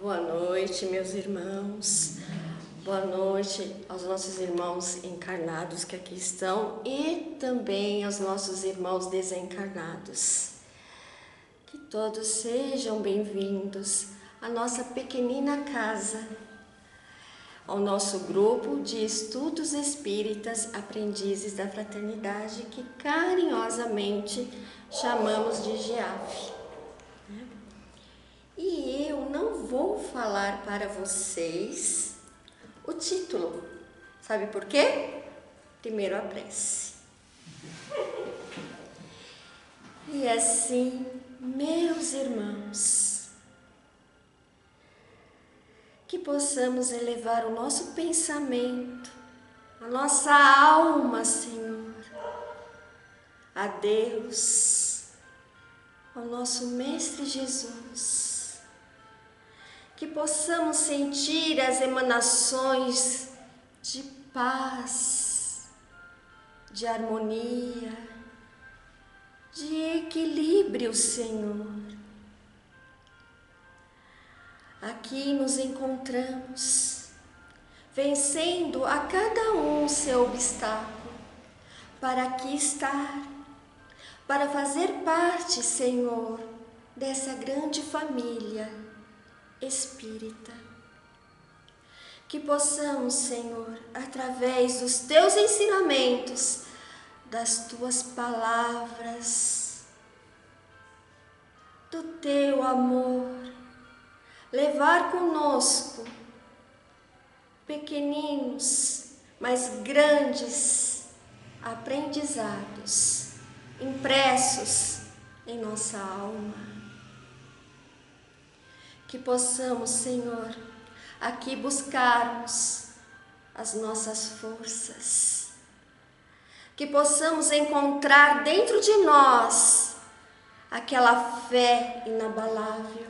Boa noite, meus irmãos. Boa noite aos nossos irmãos encarnados que aqui estão e também aos nossos irmãos desencarnados. Que todos sejam bem-vindos à nossa pequenina casa, ao nosso grupo de estudos espíritas aprendizes da fraternidade, que carinhosamente chamamos de GEAF. E eu não vou falar para vocês o título. Sabe por quê? Primeiro a prece. E assim, meus irmãos, que possamos elevar o nosso pensamento, a nossa alma, Senhor, a Deus, ao nosso Mestre Jesus. Que possamos sentir as emanações de paz, de harmonia, de equilíbrio, Senhor. Aqui nos encontramos, vencendo a cada um seu obstáculo, para aqui estar, para fazer parte, Senhor, dessa grande família espírita. Que possamos, Senhor, através dos teus ensinamentos, das tuas palavras, do teu amor, levar conosco pequeninos, mas grandes aprendizados impressos em nossa alma. Que possamos, Senhor, aqui buscarmos as nossas forças. Que possamos encontrar dentro de nós aquela fé inabalável.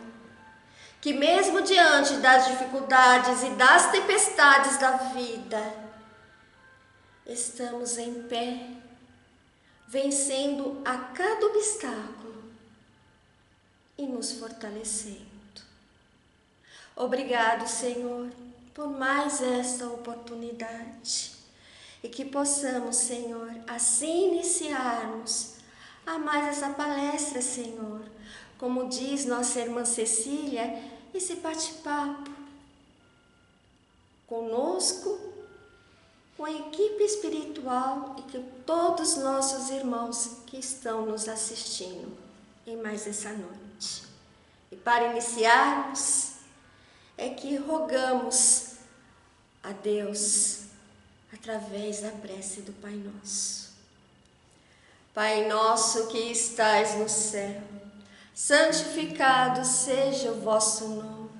Que mesmo diante das dificuldades e das tempestades da vida, estamos em pé, vencendo a cada obstáculo e nos fortalecendo. Obrigado, Senhor, por mais esta oportunidade e que possamos, Senhor, assim iniciarmos a mais essa palestra, Senhor. Como diz nossa irmã Cecília, esse bate-papo conosco, com a equipe espiritual e com todos os nossos irmãos que estão nos assistindo em mais essa noite. E para iniciarmos, é que rogamos a Deus através da prece do Pai Nosso. Pai nosso que estais no céu, santificado seja o vosso nome.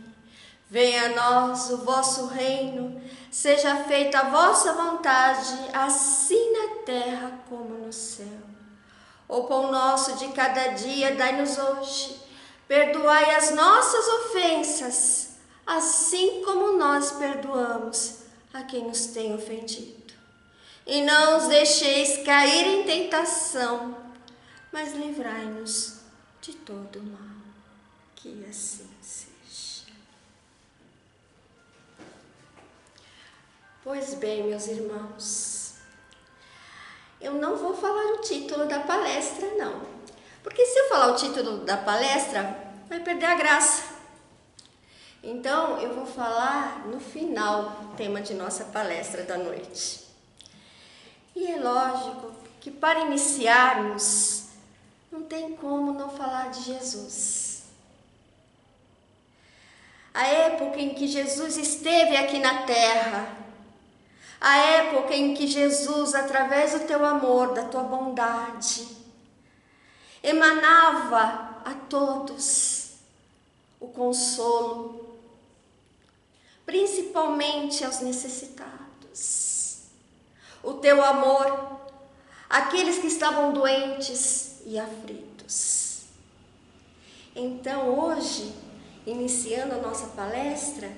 Venha a nós o vosso reino, seja feita a vossa vontade, assim na terra como no céu. O pão nosso de cada dia dai-nos hoje, perdoai as nossas ofensas, assim como nós perdoamos a quem nos tem ofendido. E não os deixeis cair em tentação, mas livrai-nos de todo mal. Que assim seja. Pois bem, meus irmãos, eu não vou falar o título da palestra, não. Porque se eu falar o título da palestra, vai perder a graça. Então, eu vou falar no final o tema de nossa palestra da noite. E é lógico que para iniciarmos, não tem como não falar de Jesus. A época em que Jesus esteve aqui na terra, a época em que Jesus, através do teu amor, da tua bondade, emanava a todos o consolo, principalmente aos necessitados. O teu amor, aqueles que estavam doentes e aflitos. Então, hoje, iniciando a nossa palestra,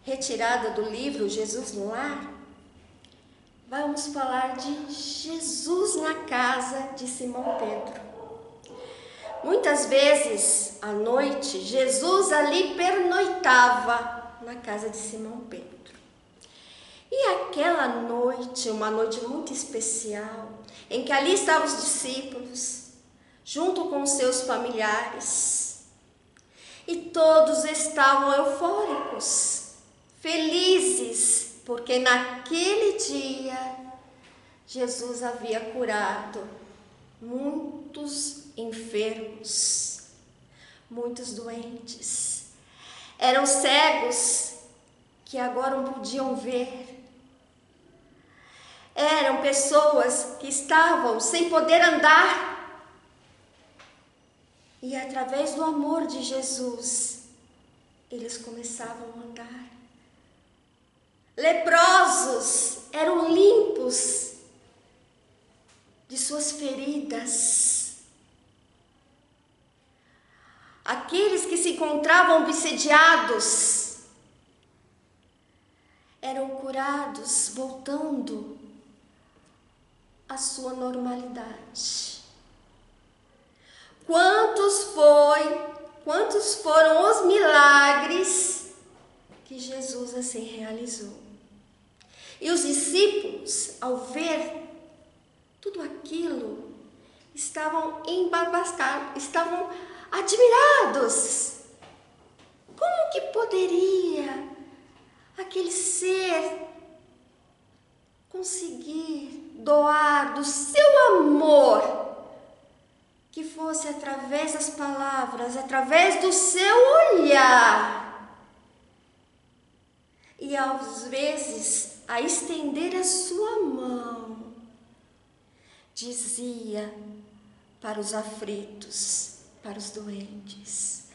retirada do livro Jesus no Lar, vamos falar de Jesus na casa de Simão Pedro. Muitas vezes, à noite, Jesus ali pernoitava na casa de Simão Pedro. E aquela noite, uma noite muito especial, em que ali estavam os discípulos, junto com seus familiares, e todos estavam eufóricos, felizes, porque naquele dia Jesus havia curado muitos enfermos, muitos doentes. Eram cegos que agora não podiam ver. Eram pessoas que estavam sem poder andar. E através do amor de Jesus, eles começavam a andar. Leprosos eram limpos de suas feridas. Aqueles que se encontravam obsediados eram curados, voltando à sua normalidade. Quantos foram os milagres que Jesus assim realizou? E os discípulos, ao ver tudo aquilo, estavam embabascados, estavam admirados. Como que poderia aquele ser conseguir doar do seu amor, que fosse através das palavras, através do seu olhar, e às vezes a estender a sua mão, dizia para os aflitos, para os doentes: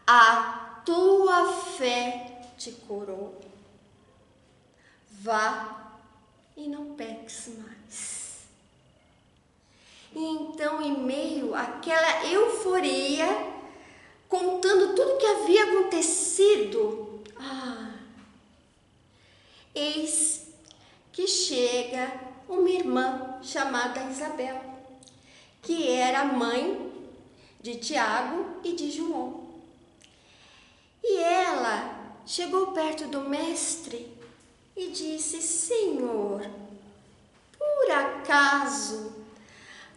a tua fé te curou. Vá e não peques mais. E então, em meio àquela euforia, contando tudo o que havia acontecido, eis que chega uma irmã chamada Isabel, que era mãe de Tiago e de João. E ela chegou perto do mestre e disse: Senhor, por acaso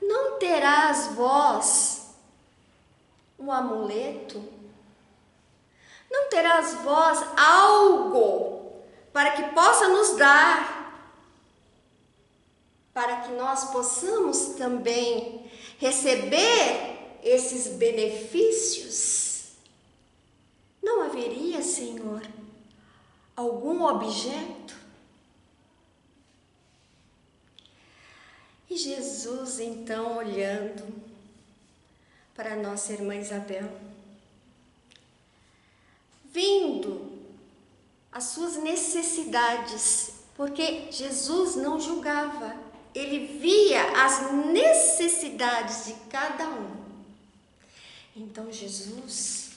não terás vós um amuleto? Não terás vós algo para que possa nos dar, para que nós possamos também receber esses benefícios? Não haveria, Senhor, algum objeto? E Jesus, então, olhando para nossa irmã Isabel, vendo as suas necessidades, porque Jesus não julgava, ele via as necessidades de cada um. Então Jesus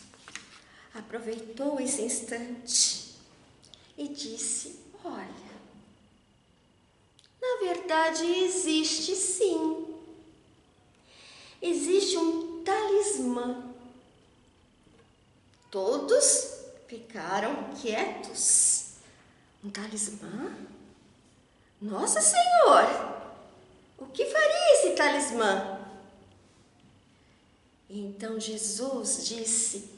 aproveitou esse instante e disse: olha, na verdade existe sim, existe um talismã. Todos ficaram quietos. Um talismã? Nossa Senhor, o que faria esse talismã? Então Jesus disse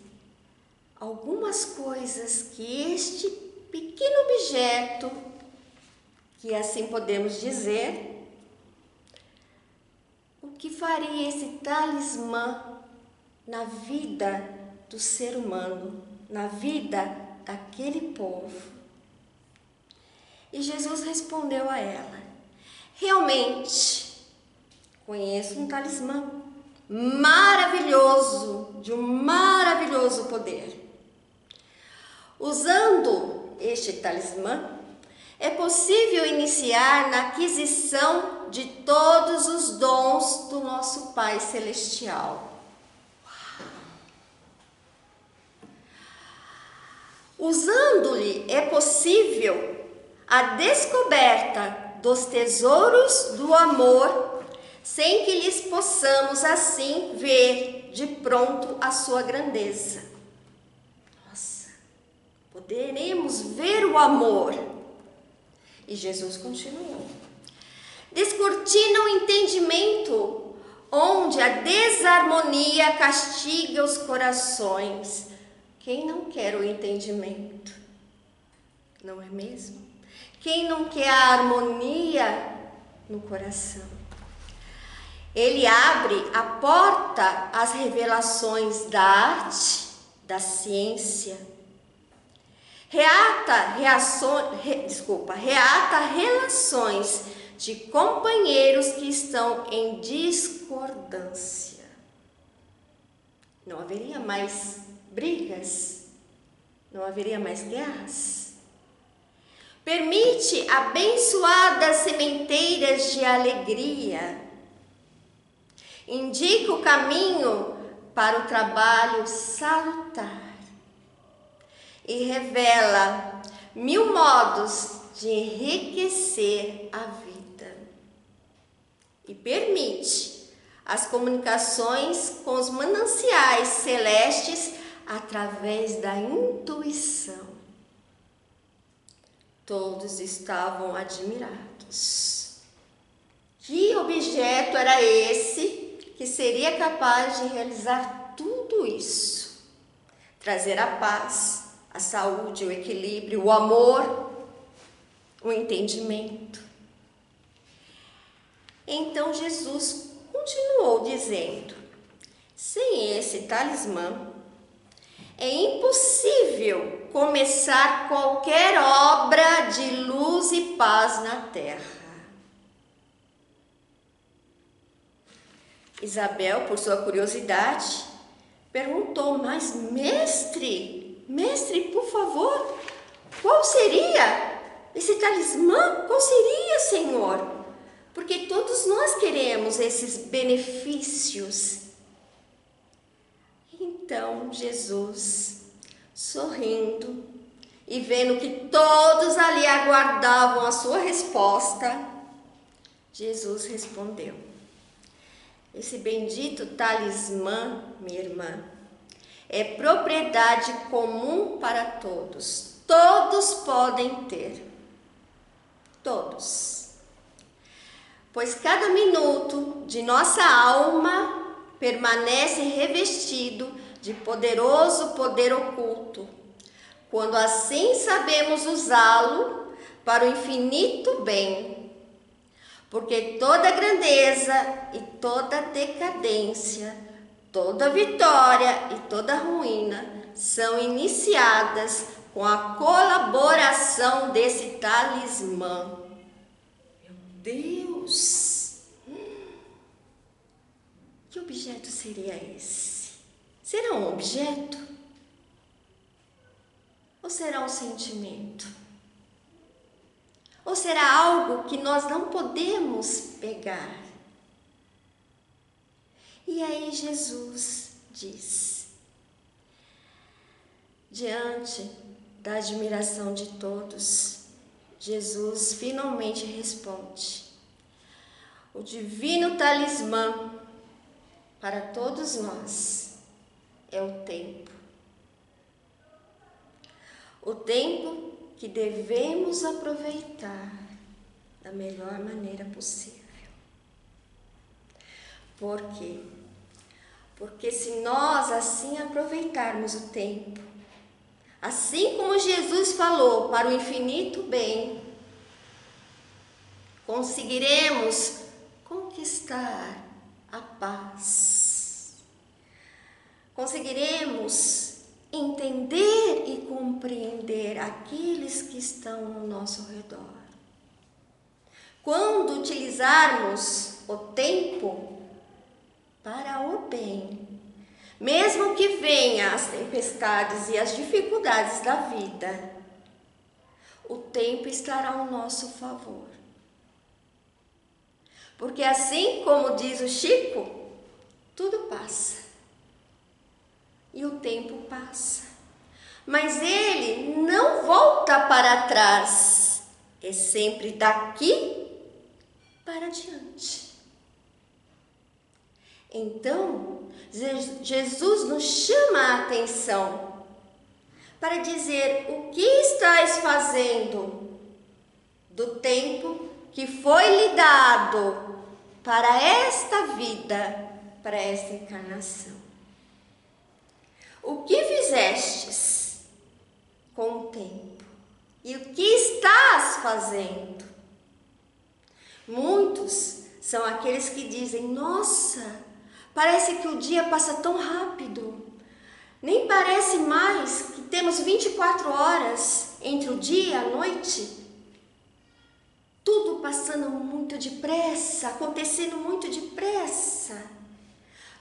algumas coisas que este pequeno objeto, que assim podemos dizer, o que faria esse talismã na vida do ser humano, na vida daquele povo. E Jesus respondeu a ela: realmente, conheço um talismã maravilhoso, de um maravilhoso poder. Usando este talismã, é possível iniciar na aquisição de todos os dons do nosso Pai Celestial. Usando-lhe é possível a descoberta dos tesouros do amor, sem que lhes possamos assim ver ver de pronto a sua grandeza. Nossa, poderemos ver o amor. E Jesus continuou. Descortina o entendimento, onde a desarmonia castiga os corações. Quem não quer o entendimento? Não é mesmo? Quem não quer a harmonia no coração? Ele abre a porta às revelações da arte, da ciência. Reata relações de companheiros que estão em discordância. Não haveria mais brigas, não haveria mais guerras. Permite abençoadas sementeiras de alegria. Indica o caminho para o trabalho salutar. E revela 1000 modos de enriquecer a vida. E permite as comunicações com os mananciais celestes através da intuição. Todos estavam admirados. Que objeto era esse que seria capaz de realizar tudo isso? Trazer a paz, a saúde, o equilíbrio, o amor, o entendimento. Então Jesus continuou dizendo: sem esse talismã, é impossível começar qualquer obra de luz e paz na terra. Isabel, por sua curiosidade, perguntou: mas mestre, por favor, qual seria esse talismã? Qual seria, Senhor? Porque todos nós queremos esses benefícios. Então Jesus, sorrindo e vendo que todos ali aguardavam a sua resposta, Jesus respondeu: esse bendito talismã, minha irmã, é propriedade comum para todos. Todos podem ter. Todos. Pois cada minuto de nossa alma permanece revestido de poderoso poder oculto, quando assim sabemos usá-lo para o infinito bem. Porque toda grandeza e toda decadência, toda vitória e toda ruína são iniciadas com a colaboração desse talismã. Meu Deus! Que objeto seria esse? Será um objeto? Ou será um sentimento? Ou será algo que nós não podemos pegar? E aí Jesus diz, diante da admiração de todos, Jesus finalmente responde: o divino talismã para todos nós é o tempo. O tempo que devemos aproveitar da melhor maneira possível. Por quê? Porque se nós assim aproveitarmos o tempo, assim como Jesus falou, para o infinito bem, conseguiremos conquistar a paz. Conseguiremos entender e compreender aqueles que estão ao nosso redor. Quando utilizarmos o tempo para o bem, mesmo que venham as tempestades e as dificuldades da vida, o tempo estará ao nosso favor. Porque assim como diz o Chico, tudo passa. E o tempo passa. Mas ele não volta para trás. É sempre daqui para diante. Então, Jesus nos chama a atenção para dizer o que estás fazendo do tempo que foi lhe dado para esta vida, para esta encarnação. O que fizestes com o tempo? E o que estás fazendo? Muitos são aqueles que dizem: nossa, parece que o dia passa tão rápido. Nem parece mais que temos 24 horas entre o dia e a noite. Tudo passando muito depressa, acontecendo muito depressa.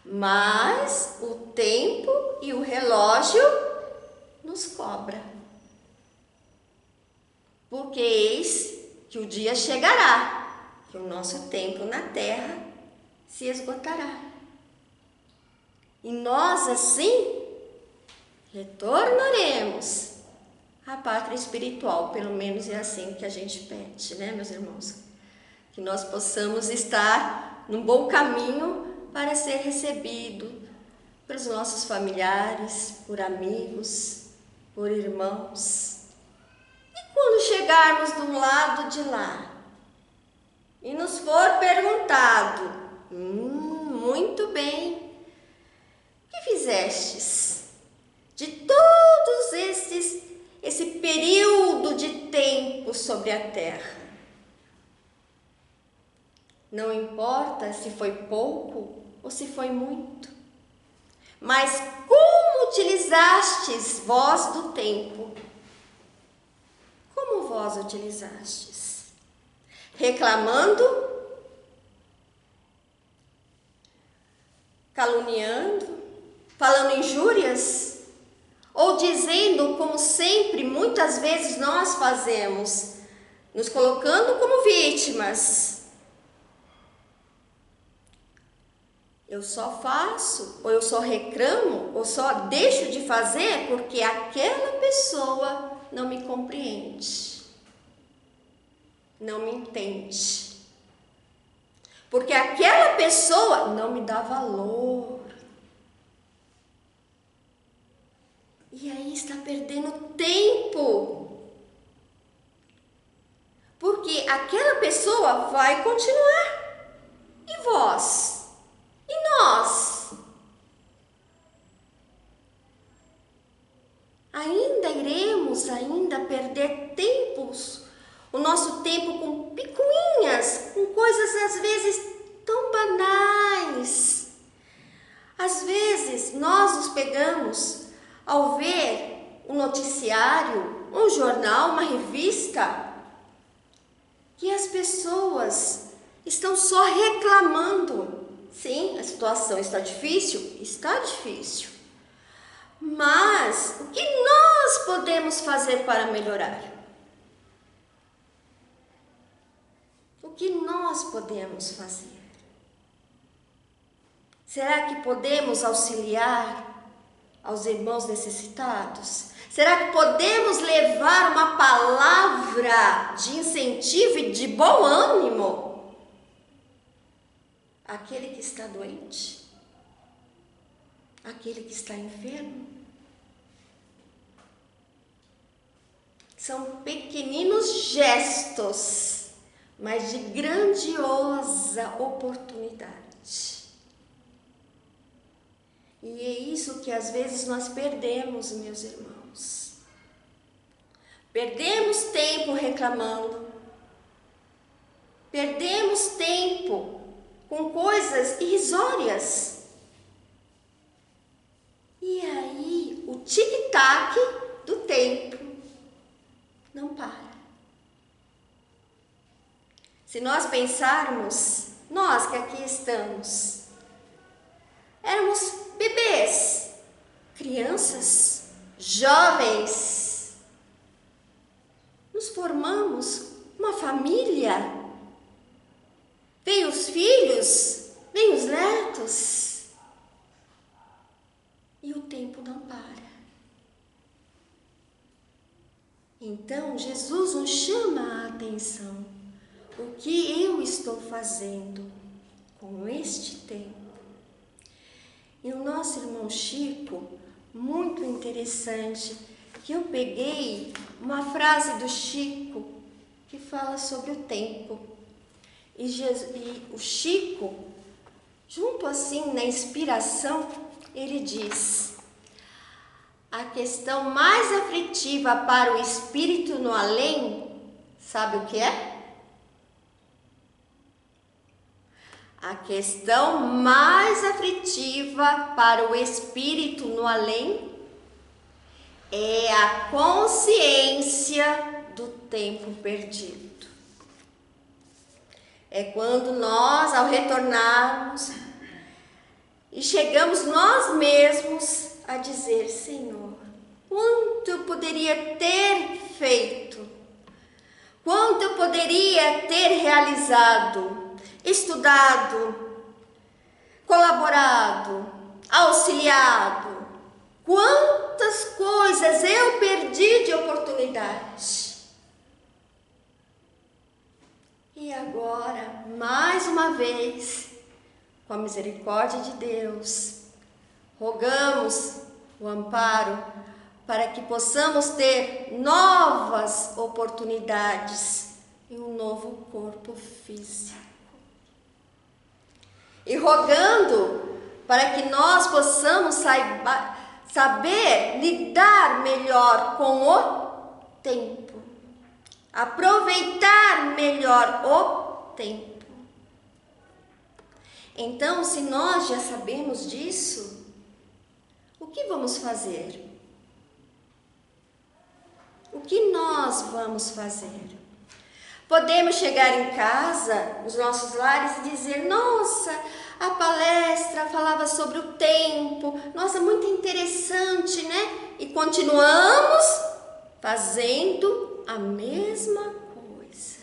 Mas o tempo e o relógio nos cobra. Porque eis que o dia chegará, que o nosso tempo na terra se esgotará. E nós assim retornaremos à pátria espiritual, pelo menos é assim que a gente pede, né, meus irmãos? Que nós possamos estar num bom caminho para ser recebido pelos nossos familiares, por amigos, por irmãos. E quando chegarmos do lado de lá e nos for perguntado: muito bem, o que fizestes de todos esse período de tempo sobre a terra? Não importa se foi pouco ou se foi muito, mas como utilizastes vós do tempo? Como vós utilizastes? Reclamando? Caluniando? Falando injúrias? Ou dizendo, como sempre, muitas vezes nós fazemos, nos colocando como vítimas? Eu só faço, ou eu só reclamo, ou só deixo de fazer porque aquela pessoa não me compreende, não me entende, porque aquela pessoa não me dá valor. E aí está perdendo tempo, porque aquela pessoa vai continuar. E vós? E nós? Ainda iremos perder tempos, o nosso tempo com picuinhas, com coisas às vezes tão banais. Às vezes nós nos pegamos ao ver um noticiário, um jornal, uma revista, que as pessoas estão só reclamando. Sim, a situação está difícil? Está difícil. Mas o que nós podemos fazer para melhorar? O que nós podemos fazer? Será que podemos auxiliar aos irmãos necessitados? Será que podemos levar uma palavra de incentivo e de bom ânimo àquele que está doente? Aquele que está enfermo? São pequeninos gestos, mas de grandiosa oportunidade. E é isso que às vezes nós perdemos, meus irmãos. Perdemos tempo reclamando. Perdemos tempo com coisas irrisórias. E aí o tic-tac do tempo não para. Se nós pensarmos, nós que aqui estamos, éramos bebês, crianças, jovens, nos formamos uma família, vem os filhos, vem os netos, e o tempo não para. Então, Jesus nos chama a atenção. O que eu estou fazendo com este tempo? E o nosso irmão Chico, muito interessante, que eu peguei uma frase do Chico que fala sobre o tempo. E o Chico, junto assim na inspiração, ele diz: a questão mais aflitiva para o espírito no além, sabe o que é? A questão mais aflitiva para o espírito no além é a consciência do tempo perdido. É quando nós, ao retornarmos, e chegamos nós mesmos a dizer: Senhor, quanto eu poderia ter feito, quanto eu poderia ter realizado, estudado, colaborado, auxiliado, quantas coisas eu perdi de oportunidade. E agora, mais uma vez, com a misericórdia de Deus, rogamos o amparo para que possamos ter novas oportunidades e um novo corpo físico. E rogando para que nós possamos saber lidar melhor com o tempo, aproveitar melhor o tempo. Então, se nós já sabemos disso, o que vamos fazer? O que nós vamos fazer? Podemos chegar em casa, nos nossos lares, e dizer: nossa, a palestra falava sobre o tempo, nossa, muito interessante, né? E continuamos fazendo a mesma coisa,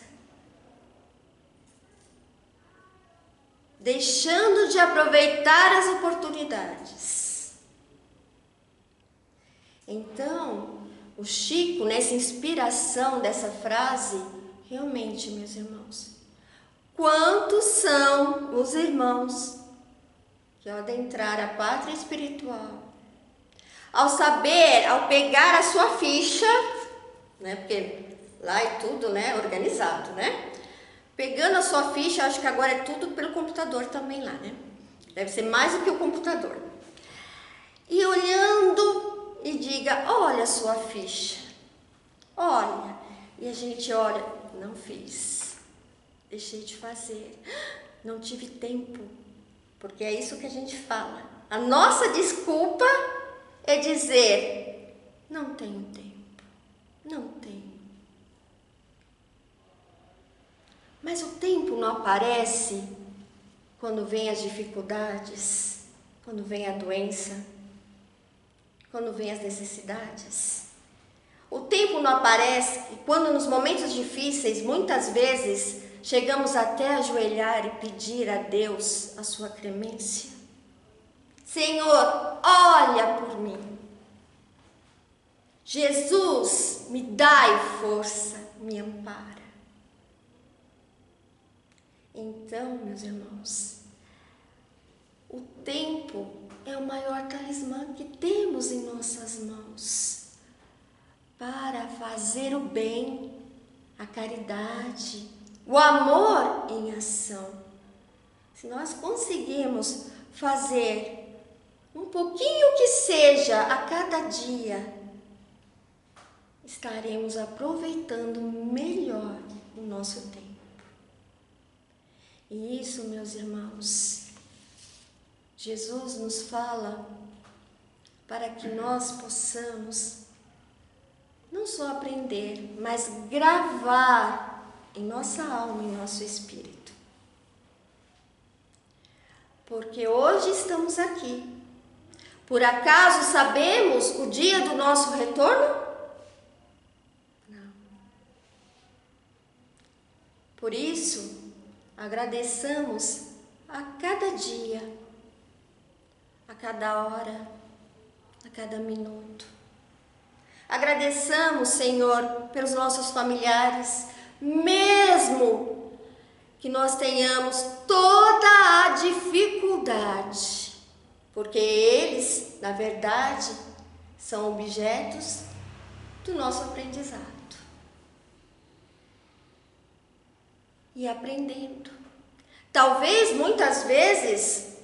deixando de aproveitar as oportunidades. Então, o Chico, nessa inspiração dessa frase, realmente, meus irmãos, quantos são os irmãos que ao adentrar a pátria espiritual, ao saber, ao pegar a sua ficha, né, porque lá é tudo, né, organizado, né, pegando a sua ficha, acho que agora é tudo pelo computador também lá, né, deve ser mais do que o computador, e olhando e diga: olha a sua ficha, olha, e a gente olha: não fiz, deixei de fazer, não tive tempo, porque é isso que a gente fala. A nossa desculpa é dizer: não tenho tempo, não tenho. Mas o tempo não aparece quando vem as dificuldades, quando vem a doença, quando vem as necessidades. O tempo não aparece quando nos momentos difíceis, muitas vezes, chegamos até a ajoelhar e pedir a Deus a sua clemência. Senhor, olha por mim. Jesus, me dai força, me ampara. Então, meus irmãos, o tempo é o maior talismã que temos em nossas mãos para fazer o bem, a caridade, o amor em ação. Se nós conseguirmos fazer um pouquinho que seja a cada dia, estaremos aproveitando melhor o nosso tempo. E isso, meus irmãos, Jesus nos fala para que nós possamos não só aprender, mas gravar em nossa alma, em nosso espírito. Porque hoje estamos aqui. Por acaso sabemos o dia do nosso retorno? Não. Por isso, agradeçamos a cada dia, a cada hora, a cada minuto. Agradeçamos, Senhor, pelos nossos familiares, mesmo que nós tenhamos toda a dificuldade. porque eles, na verdade, são objetos do nosso aprendizado. E aprendendo. Talvez, muitas vezes,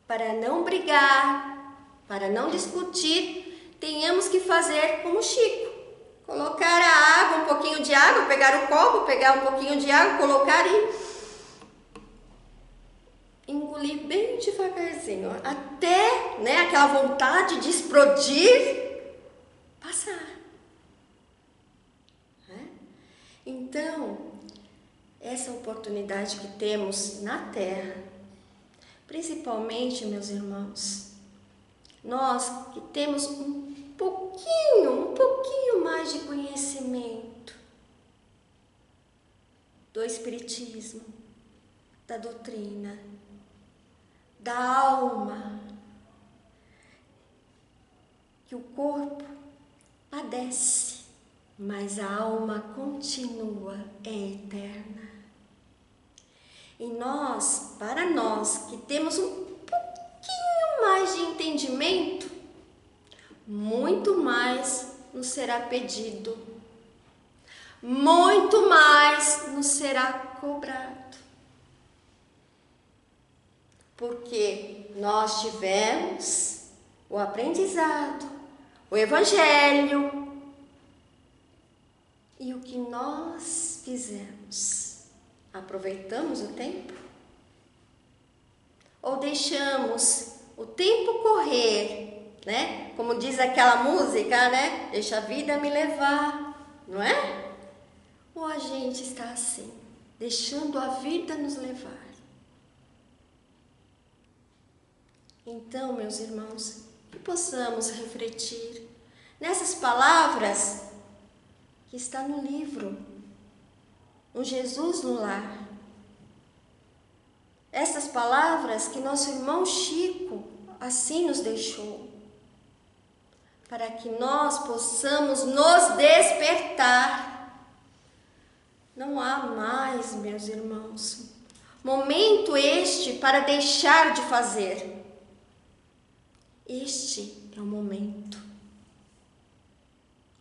para não brigar, para não discutir, tenhamos que fazer como Chico. Colocar a água, um pouquinho de água, pegar o copo, pegar um pouquinho de água, colocar e engolir bem devagarzinho, até, aquela vontade de explodir passar. Então, essa oportunidade que temos na Terra, principalmente, meus irmãos, nós que temos um pouquinho mais de conhecimento do Espiritismo, da doutrina, da alma, que o corpo padece, mas a alma continua, é eterna. E nós, para nós que temos um pouquinho mais de entendimento, muito mais nos será pedido, muito mais nos será cobrado. Porque nós tivemos o aprendizado, o Evangelho, e o que nós fizemos? Aproveitamos o tempo? Ou deixamos o tempo correr, Como diz aquela música, Deixa a vida me levar, não é? Ou a gente está assim, deixando a vida nos levar? Então, meus irmãos, que possamos refletir nessas palavras que está no livro, Um Jesus no Lar. Essas palavras que nosso irmão Chico assim nos deixou, para que nós possamos nos despertar. Não há mais, meus irmãos, momento este para deixar de fazer. Este é o momento.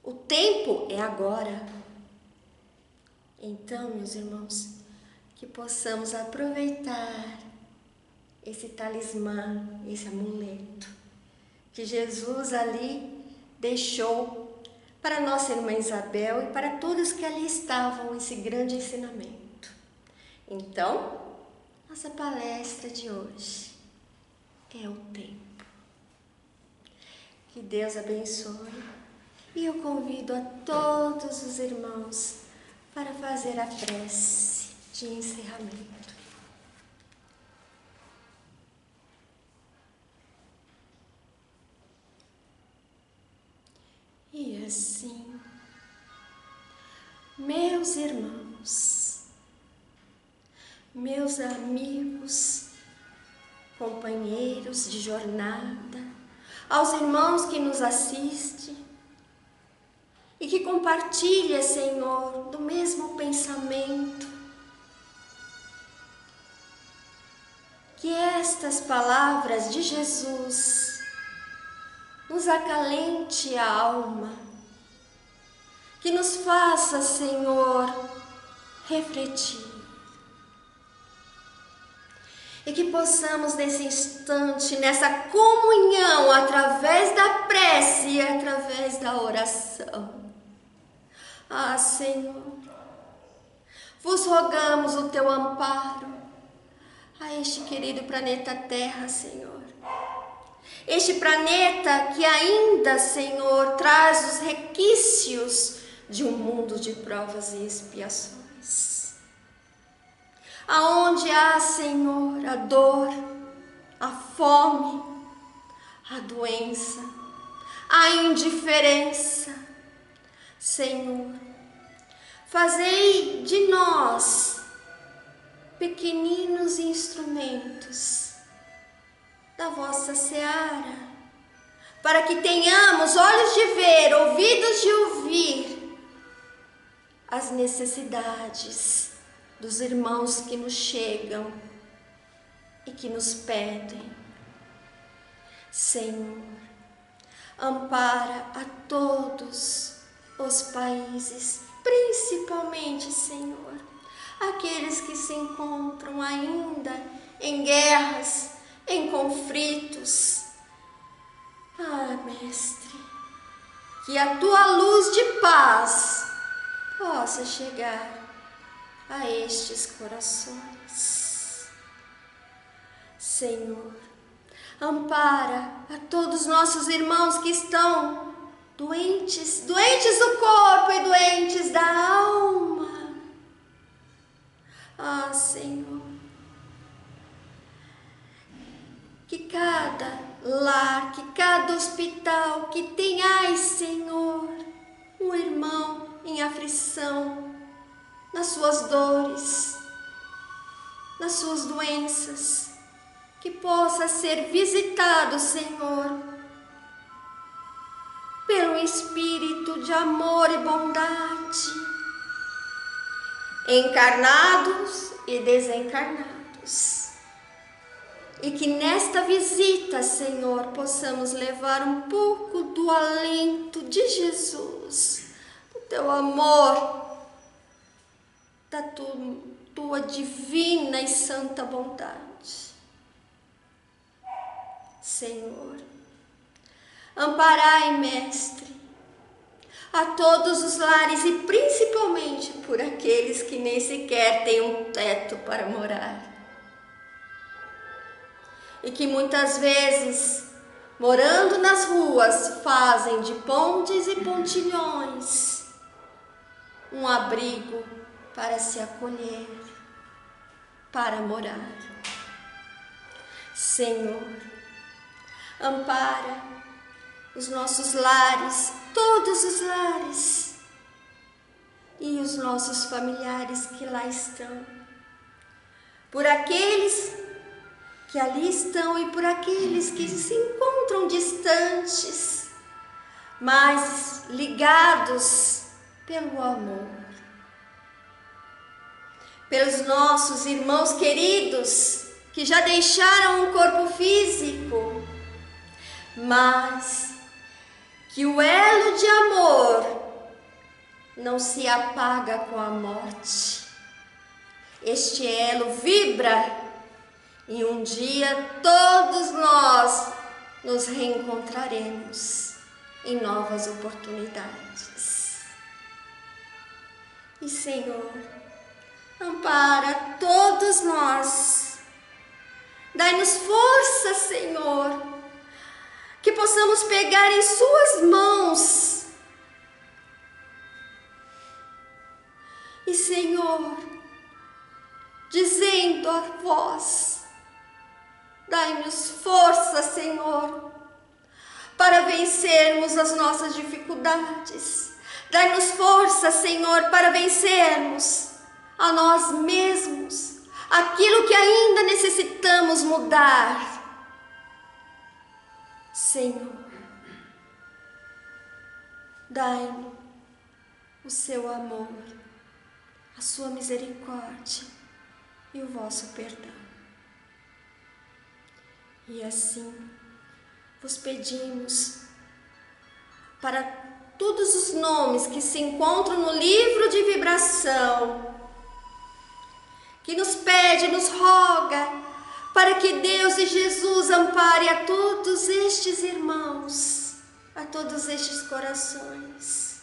O tempo é agora. Então, meus irmãos, que possamos aproveitar esse talismã, esse amuleto que Jesus ali deixou para nossa irmã Isabel e para todos que ali estavam, esse grande ensinamento. Então, nossa palestra de hoje é o tempo. Que Deus abençoe, e eu convido a todos os irmãos para fazer a prece de encerramento. E assim, meus irmãos, meus amigos, companheiros de jornada, aos irmãos que nos assistem e que compartilham, Senhor, do mesmo pensamento, que estas palavras de Jesus nos acalente a alma, que nos faça, Senhor, refletir. E que possamos nesse instante, nessa comunhão, através da prece e através da oração. Ah, Senhor, vos rogamos o teu amparo a este querido planeta Terra, Senhor. Este planeta que ainda, Senhor, traz os requisitos de um mundo de provas e expiações. Aonde há, Senhor, a dor, a fome, a doença, a indiferença. Senhor, fazei de nós pequeninos instrumentos da vossa seara, para que tenhamos olhos de ver, ouvidos de ouvir as necessidades dos irmãos que nos chegam e que nos pedem. Senhor, ampara a todos os países, principalmente, Senhor, aqueles que se encontram ainda em guerras, em conflitos. Mestre, que a tua luz de paz possa chegar a estes corações. Senhor, ampara a todos nossos irmãos que estão doentes do corpo e doentes da alma. Senhor, que cada lar, que cada hospital que tenhais, Senhor, um irmão em aflição, nas suas dores, nas suas doenças, que possa ser visitado, Senhor, pelo Espírito de amor e bondade, encarnados e desencarnados. E que nesta visita, Senhor, possamos levar um pouco do alento de Jesus, do teu amor, da tua divina e santa bondade. Senhor, amparai, Mestre, a todos os lares e principalmente por aqueles que nem sequer têm um teto para morar. E que muitas vezes, morando nas ruas, fazem de pontes e pontilhões um abrigo para se acolher, para morar. Senhor, ampara os nossos lares, todos os lares, e os nossos familiares que lá estão, por aqueles que ali estão e por aqueles que se encontram distantes, mas ligados pelo amor. Pelos nossos irmãos queridos que já deixaram o corpo físico, mas que o elo de amor não se apaga com a morte. Este elo vibra e um dia todos nós nos reencontraremos em novas oportunidades. E Senhor, ampara todos nós. Dai-nos força, Senhor, que possamos pegar em suas mãos. E Senhor, dizendo a vós, dai-nos força, Senhor, para vencermos as nossas dificuldades. Dai-nos força, Senhor, para vencermos a nós mesmos, aquilo que ainda necessitamos mudar. Senhor, dai-nos o seu amor, a sua misericórdia e o vosso perdão. E assim, vos pedimos para todos os nomes que se encontram no livro de vibração, que nos pede, nos roga, para que Deus e Jesus ampare a todos estes irmãos, a todos estes corações,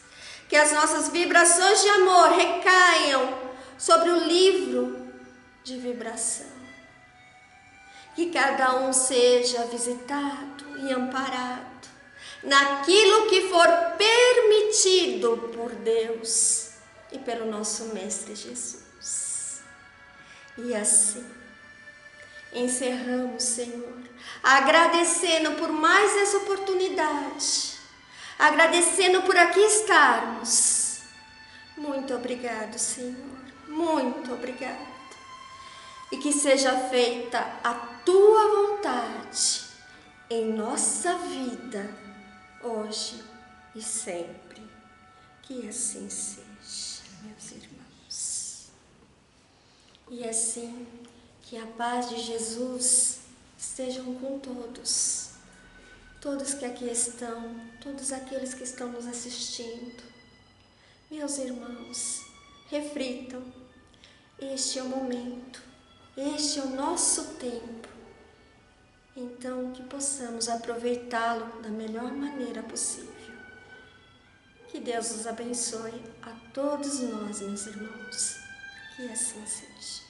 que as nossas vibrações de amor recaiam sobre o livro de vibração. Que cada um seja visitado e amparado naquilo que for permitido por Deus e pelo nosso Mestre Jesus. E assim, encerramos, Senhor, agradecendo por mais essa oportunidade, agradecendo por aqui estarmos. Muito obrigado, Senhor, muito obrigado. E que seja feita a tua vontade em nossa vida, hoje e sempre. Que assim seja, meus irmãos. E assim, que a paz de Jesus estejam com todos, todos que aqui estão, todos aqueles que estão nos assistindo. Meus irmãos, reflitam, este é o momento, este é o nosso tempo. Então, que possamos aproveitá-lo da melhor maneira possível. Que Deus os abençoe a todos nós, meus irmãos. Que assim seja.